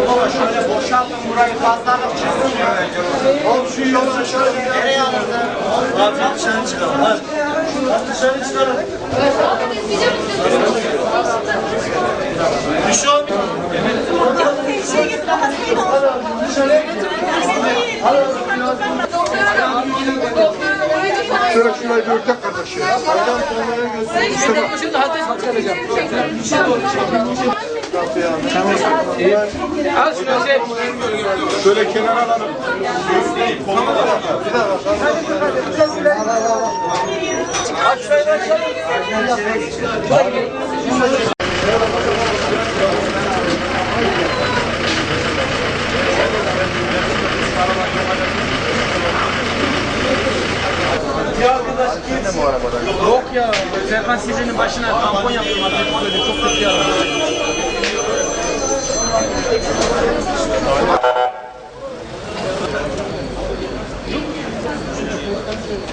Baba şöyle boşaltın burayı fazlalık çıksın ya. Oğlum şu yolunu şöyle nereye alırlar? Abi dışarı çıkalım. Hadi. Dışarı çıkalım. Bir şey olmuyor. Dışarıya götürün. Şöyle şurayı bir örtek kardeş ya. Al şunu şey. Şöyle kenara alalım. Ya arkadaş kimsin? Yok ya. Serkan Sivri'nin başına tampon yaptım. Çok kötü ya.